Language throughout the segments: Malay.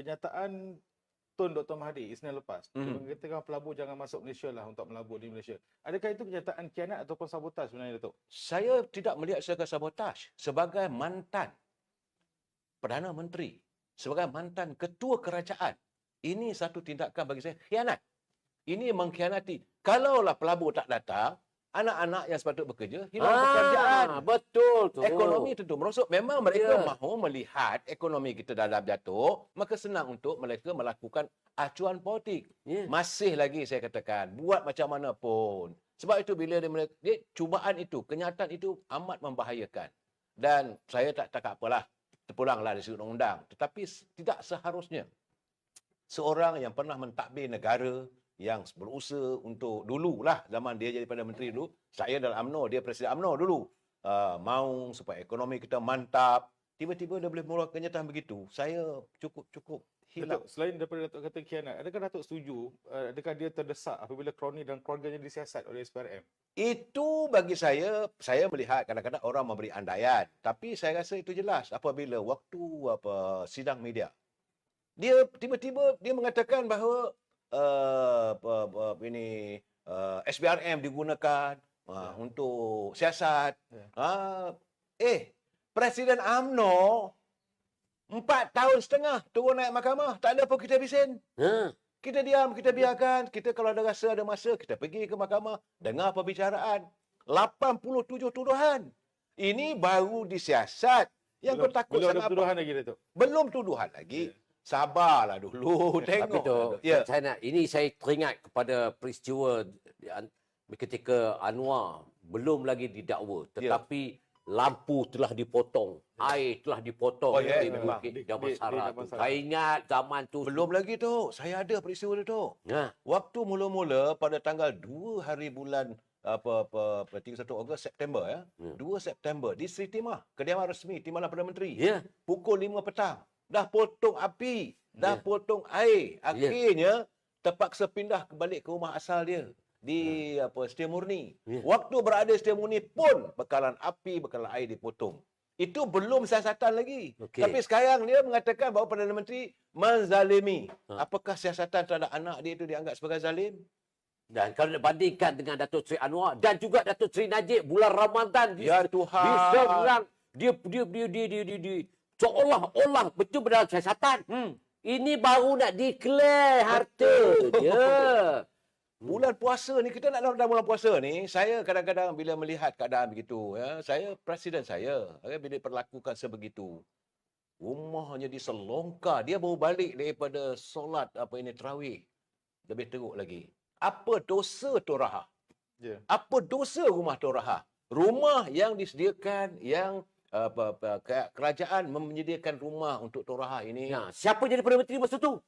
kenyataan Tun Dr. Mahathir Isnin lepas, dia mengatakan pelabur jangan masuk Malaysia lah untuk melabur di Malaysia. Adakah itu kenyataan khianat ataupun sabotaj sebenarnya, Datuk? Saya tidak melihat sebagai sabotaj. Sebagai mantan Perdana Menteri, sebagai mantan Ketua Kerajaan, ini satu tindakan bagi saya khianat. Ini mengkhianati. Kalaulah pelabur tak datang, anak-anak yang sepatutnya bekerja hilang pekerjaan. Betul tu. Ekonomi tentu merosot. Memang mereka mahu melihat ekonomi kita dalam jatuh, maka senang untuk mereka melakukan acuan politik. Masih lagi saya katakan, buat macam mana pun. Sebab itu bila dia cubaan itu, kenyataan itu amat membahayakan. Dan saya tak apalah, terpulanglah dari sudut undang-undang. Tetapi tidak seharusnya seorang yang pernah mentadbir negara, yang berusaha untuk dululah zaman dia jadi Perdana Menteri dulu, saya dalam UMNO, dia Presiden UMNO dulu, mahu supaya ekonomi kita mantap, tiba-tiba dia boleh mengeluarkan kenyataan begitu. Saya cukup hilang. Datuk, selain daripada Datuk kata khianat, adakah Datuk setuju, adakah dia terdesak apabila kroni dan keluarganya disiasat oleh SPRM? Itu bagi saya melihat kadang-kadang orang memberi andaian, tapi saya rasa itu jelas apabila waktu sidang media, dia tiba-tiba dia mengatakan bahawa SPRM digunakan untuk siasat. Presiden UMNO 4 tahun setengah turun naik mahkamah, tak ada apa kita bising. Kita diam, kita biarkan. Kita kalau ada rasa ada masa, kita pergi ke mahkamah, dengar perbicaraan. 87 tuduhan. Ini baru disiasat. Yang kau takut belum sangat ada tuduhan lagi, Datuk? Belum tuduhan lagi. Sabarlah dulu, tengok. Tapi ini saya teringat kepada peristiwa ketika Anwar belum lagi didakwa, tetapi lampu telah dipotong, air telah dipotong di Bukit Damansara. Saya ingat zaman tu. Belum lagi tu, saya ada peristiwa tu. Waktu mula-mula pada tanggal 2 hari bulan 31 Ogos September 2 September di Sri Timah, kediaman resmi Timbalan Perdana Menteri. Pukul 5 petang. Dah potong api, dah potong air. Akhirnya terpaksa pindah balik ke rumah asal dia di Setia Murni. Waktu berada di Setia Murni pun bekalan api, bekalan air dipotong. Itu belum siasatan lagi. Tapi sekarang dia mengatakan bahawa Perdana Menteri menzalimi. Apakah siasatan terhadap anak dia itu dianggap sebagai zalim? Dan kalau dibandingkan dengan Datuk Seri Anwar dan juga Datuk Seri Najib bulan Ramadan, ya Tuhan, diserang, dia seolah-olah betul dalam siasatan. Ini baru nak declare harta dia. Bulan puasa ni, kita nak dalam bulan puasa ni, saya kadang-kadang bila melihat keadaan begitu, saya, presiden saya, bila perlakukan sebegitu, rumahnya diselongkar. Dia baru balik daripada solat tarawih. Lebih teruk lagi. Apa dosa Toraha? Apa dosa rumah Toraha? Rumah yang disediakan, yang kerajaan menyediakan rumah untuk Toraha ini. Siapa jadi Perdana Menteri masa tu?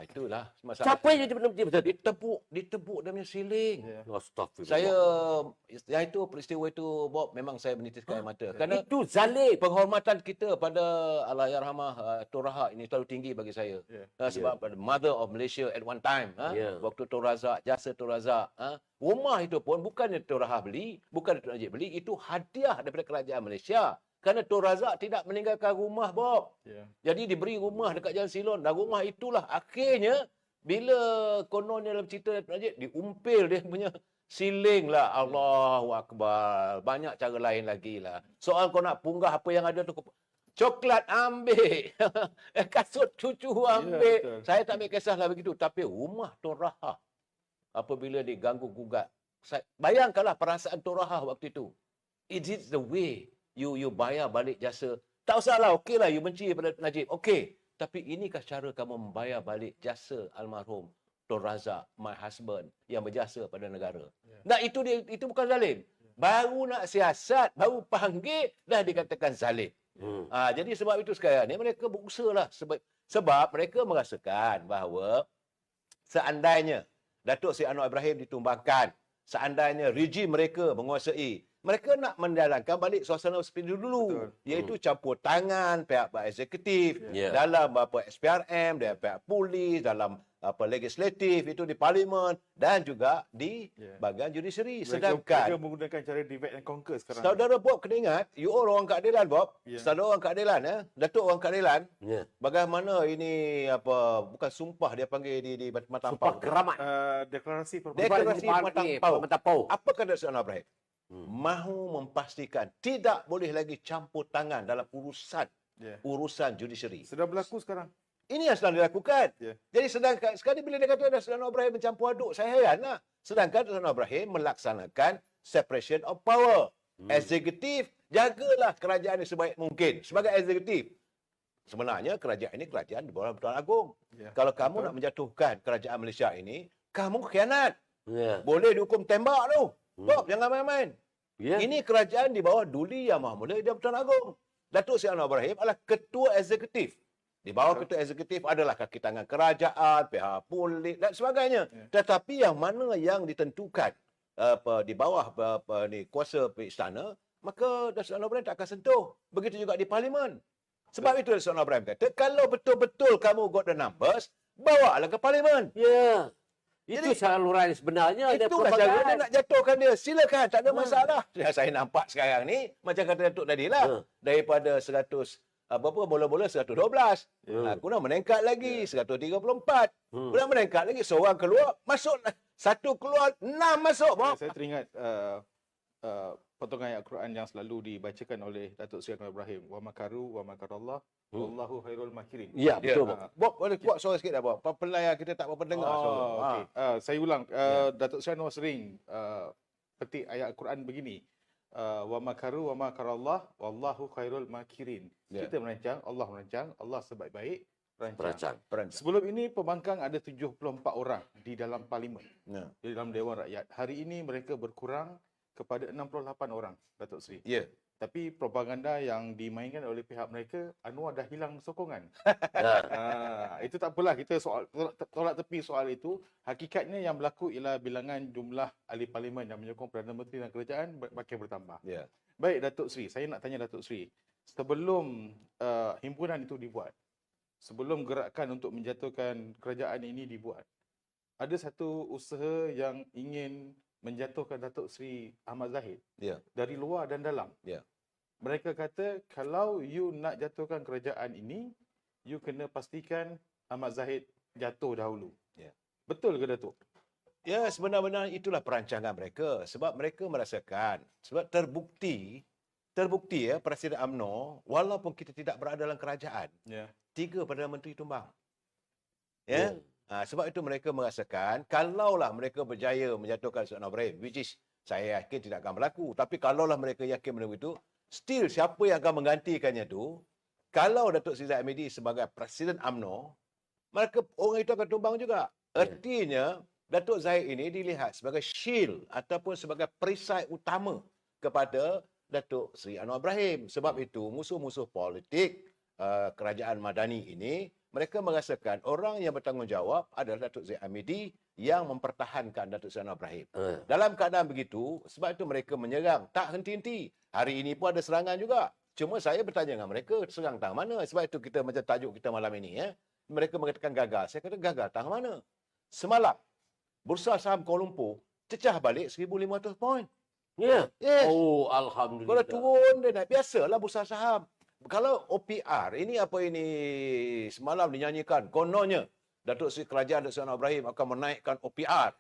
Itulah masalah. Siapa yang jadi Perdana Menteri masa tu? Ditepuk dia punya siling. Astagfirullah. Saya, yang itu peristiwa itu, Bob, memang saya menitiskan air mata. Kerana itu zalim. Penghormatan kita pada Allahyarhamah Toraha ini terlalu tinggi bagi saya. Sebab mother of Malaysia at one time. Waktu Tun Razak, jasa Tun Razak. Rumah itu pun bukannya Toraha beli, bukan Datuk Najib beli, itu hadiah daripada kerajaan Malaysia. Kerana Tun Razak tidak meninggalkan rumah, Bob. Jadi diberi rumah dekat Jalan Silon. Dan rumah itulah akhirnya, bila kononnya dalam cerita Datuk Najib, diumpil dia punya siling lah. Allahu Akbar. Banyak cara lain lagi lah. Soal kau nak punggah apa yang ada tu. Coklat ambil. Kasut cucu ambil. Saya tak ambil kisahlah begitu. Tapi rumah Tun Razak, apabila diganggu gugat, bayangkanlah perasaan Tun Razak waktu itu. It is the way you bayar balik jasa. Tak usahlah, okeylah, you benci pada Najib. Okey. Tapi inikah cara kamu membayar balik jasa almarhum Tun Razak, my husband, yang berjasa pada negara. Nah, itu bukan zalim. Baru nak siasat, baru panggil, dah dikatakan zalim. Jadi sebab itu sekarang ni mereka berusaha lah. Sebab mereka merasakan bahawa seandainya Datuk Seri Anwar Ibrahim ditumbangkan, seandainya rejim mereka menguasai, mereka nak menjalankan balik suasana seperti dulu, iaitu campur tangan pihak eksekutif dalam SPRM, dan pihak polis, dalam legislatif itu di parlimen dan juga di bahagian judiciary. Mereka menggunakan cara divide and conquer sekarang. Saudara Bob kena ingat, you all orang keadilan Bob. Saudara orang keadilan Datuk orang keadilan. Bagaimana ini bukan sumpah dia panggil di Matampau. Sumpah keramat. Deklarasi Matampau. Apa kata Datuk Anwar Ibrahim? Mahu memastikan tidak boleh lagi campur tangan dalam urusan judiciary. Sudah berlaku sekarang. Ini yang sedang dilakukan. Jadi sekali bila dia kata Datuk Anwar Ibrahim mencampur aduk, saya heranlah. Sedangkan Datuk Anwar Ibrahim melaksanakan separation of power. Eksekutif, jagalah kerajaan ini sebaik mungkin. Sebagai eksekutif, sebenarnya kerajaan ini kerajaan di bawah Tuan Agong. Kalau kamu nak menjatuhkan kerajaan Malaysia ini, kamu khianat. Boleh dihukum tembak tu. Bob, jangan main-main. Ini kerajaan di bawah Duli Yang Maha Mulia di Tuan Agong. Datuk Seri Anwar Ibrahim adalah ketua eksekutif. Di bawah ketua eksekutif adalah kaki tangan kerajaan, pihak polis dan sebagainya. Tetapi yang mana yang ditentukan di bawah kuasa istana, maka Datuk Anwar Ibrahim tak akan sentuh. Begitu juga di parlimen. Sebab itu Datuk Anwar Ibrahim kata, kalau betul-betul kamu got the numbers, bawalah ke parlimen. Itu saluran sebenarnya. Itulah cara dia nak jatuhkan dia. Silakan, tak ada masalah. Saya nampak sekarang ni, macam kata Datuk tadi lah, daripada 100 bola-bola 112. Aku nak meningkat lagi 134. Nak meningkat lagi, seorang keluar, masuk. Satu keluar, 6 masuk. Saya teringat potongan ayat Quran yang selalu dibacakan oleh Datuk Seri Anwar Ibrahim. Wa makaru wa makarallah wallahu khairul makirin. Ya, betul. Bob, boleh kuat suara sikit dah, Bob. Pelayar kita tak berapa dengar suara. Okay. Saya ulang. Datuk Seri Anwar sering petik ayat Quran begini. Wa makaru wa makarallah wallahu khairul makirin. Kita merancang, Allah sebaik-baik perancang. Sebelum ini pembangkang ada 74 orang di dalam parlimen. Di dalam Dewan Rakyat. Hari ini mereka berkurang kepada 68 orang, Datuk Seri. Tapi propaganda yang dimainkan oleh pihak mereka, Anwar dah hilang sokongan. Itu tak apalah, kita tolak tepi soal itu. Hakikatnya yang berlaku ialah bilangan jumlah ahli parlimen yang menyokong Perdana Menteri dan kerajaan makin bertambah. Baik Datuk Seri, saya nak tanya Datuk Seri, sebelum himpunan itu dibuat, sebelum gerakan untuk menjatuhkan kerajaan ini dibuat, ada satu usaha yang ingin menjatuhkan Datuk Seri Ahmad Zahid dari luar dan dalam. Mereka kata kalau you nak jatuhkan kerajaan ini, you kena pastikan Ahmad Zahid jatuh dahulu. Betul ke Datuk? Ya, sebenarnya itulah perancangan mereka. Sebab mereka merasakan, sebab terbukti Presiden UMNO, walaupun kita tidak berada dalam kerajaan, 3 Perdana Menteri tumbang. Sebab itu mereka merasakan, kalaulah mereka berjaya menjatuhkan Datuk Anwar Ibrahim, which is saya yakin tidak akan berlaku. Tapi kalaulah mereka yakin benda itu, still siapa yang akan menggantikannya tu, kalau Datuk Seri Zahid Hamidi sebagai Presiden UMNO, maka orang itu akan tumbang juga. Artinya, Datuk Zahid ini dilihat sebagai shield ataupun sebagai perisai utama kepada Datuk Seri Anwar Ibrahim. Sebab itu, musuh-musuh politik kerajaan Madani ini, mereka merasakan orang yang bertanggungjawab adalah Datuk Zahid Hamidi yang mempertahankan Datuk Seri Anwar Ibrahim. Dalam keadaan begitu, sebab itu mereka menyerang. Tak henti-henti. Hari ini pun ada serangan juga. Cuma saya bertanya dengan mereka, serang tang mana? Sebab itu kita macam tajuk kita malam ini. Mereka mengatakan gagal. Saya kata gagal tang mana? Semalam, Bursa Saham Kuala Lumpur cecah balik 1,500 poin. Yes. Oh, alhamdulillah. Kalau turun dia naik. Biasalah bursa saham. Kalau OPR, ini semalam dinyanyikan, kononnya Datuk Seri Kerajaan Datuk Seri Anwar Ibrahim akan menaikkan OPR.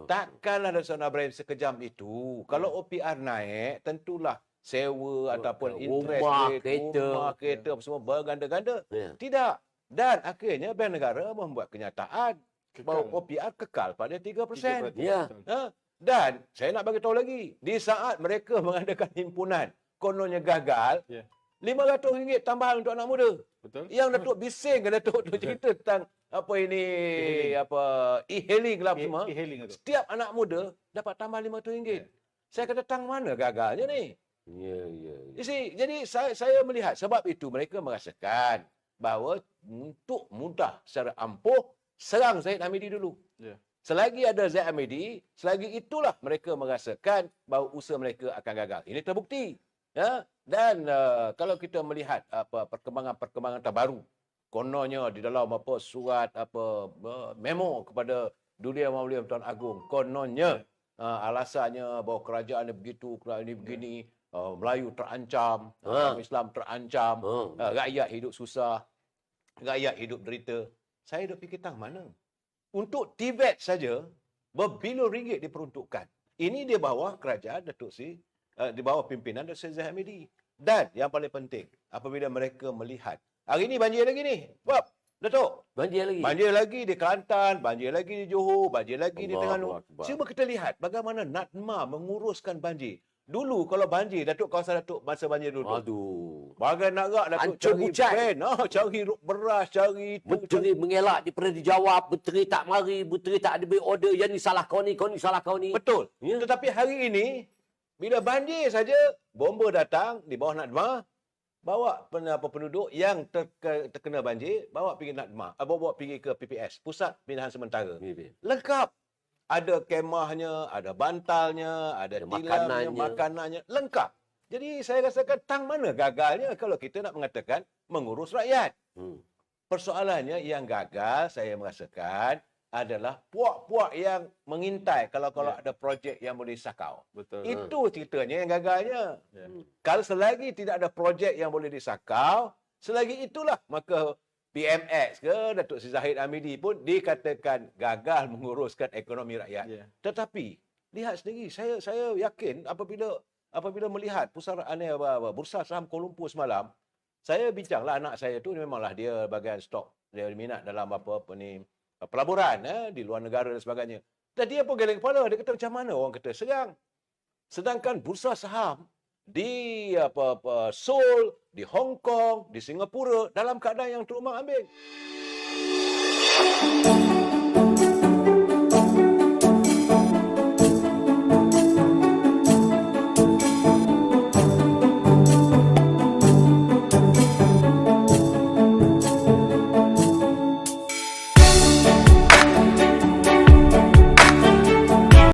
Takkanlah Datuk Seri Anwar Ibrahim sekejam itu. Kalau OPR naik, tentulah sewa ataupun interest rate, rumah, kereta, semua berganda-ganda. Tidak. Dan akhirnya Bank Negara membuat kenyataan bahawa OPR kekal pada 3%. Dan saya nak bagi tahu lagi, di saat mereka mengadakan himpunan, kononnya gagal, RM500 tambahan untuk anak muda. Betul. Yang Datuk bising kan Datuk tu cerita tentang e-hailing lah semua. Setiap anak muda dapat tambah RM500. Saya kata tang mana gagalnya ni? You see, jadi saya melihat sebab itu mereka merasakan bahawa untuk mudah secara ampuh serang Zahid Hamidi dulu. Selagi ada ZMED, selagi itulah mereka merasakan bahawa usaha mereka akan gagal. Ini terbukti. Ya? Dan kalau kita melihat perkembangan-perkembangan terbaru, kononnya di dalam surat memo kepada Dulia Maulia Tuan Agong, kononnya alasannya bahawa kerajaan ini begitu, kerajaan ini begini, Melayu terancam, Islam terancam, rakyat hidup susah, rakyat hidup derita. Saya dah fikir tang mana? Untuk Tibet saja, berbilion ringgit diperuntukkan. Ini di bawah kerajaan Datuk Seri, di bawah pimpinan Datuk Seri Zahid. Dan yang paling penting, apabila mereka melihat, hari ini banjir lagi ni. Bab, Datuk. Banjir lagi. Banjir lagi di Kelantan, banjir lagi di Johor, banjir lagi di Terengganu. Cuba kita lihat bagaimana Natma menguruskan banjir. Dulu kalau banjir, Datuk kawasan Datuk masa banjir dulu. Aduh. Bagai nak Datuk Hancur cari bucat. pen, cari beras, cari itu. Menteri mengelak daripada dijawab, menteri tak mari, menteri tak ada beri order, yang ni salah kau ni salah kau ni. Betul. Ya. Tetapi hari ini, bila banjir saja, bomba datang di bawah Natma, bawa penduduk yang terkena banjir, bawa pergi Natma, bawa pergi ke PPS, Pusat Pemindahan Sementara. Lengkap. Ada kemahnya, ada bantalnya, ada tilamnya, makanannya, lengkap. Jadi saya rasakan tang mana gagalnya kalau kita nak mengatakan mengurus rakyat. Persoalannya yang gagal saya merasakan adalah puak-puak yang mengintai kalau ada projek yang boleh disakau. Betul. Itu ceritanya yang gagalnya. Kalau selagi tidak ada projek yang boleh disakau, selagi itulah maka PMX ke Datuk Seri Zahid Hamidi pun dikatakan gagal menguruskan ekonomi rakyat. Tetapi lihat sendiri, saya yakin apabila melihat Bursa Saham Kuala Lumpur semalam, saya bincanglah anak saya tu memanglah dia bahagian stok, dia minat dalam pelaburan di luar negara dan sebagainya. Dan dia pun geleng kepala, dia kata macam mana orang kata serang. Sedangkan bursa saham di Seoul, di Hong Kong, di Singapura dalam keadaan yang terumbang ambing.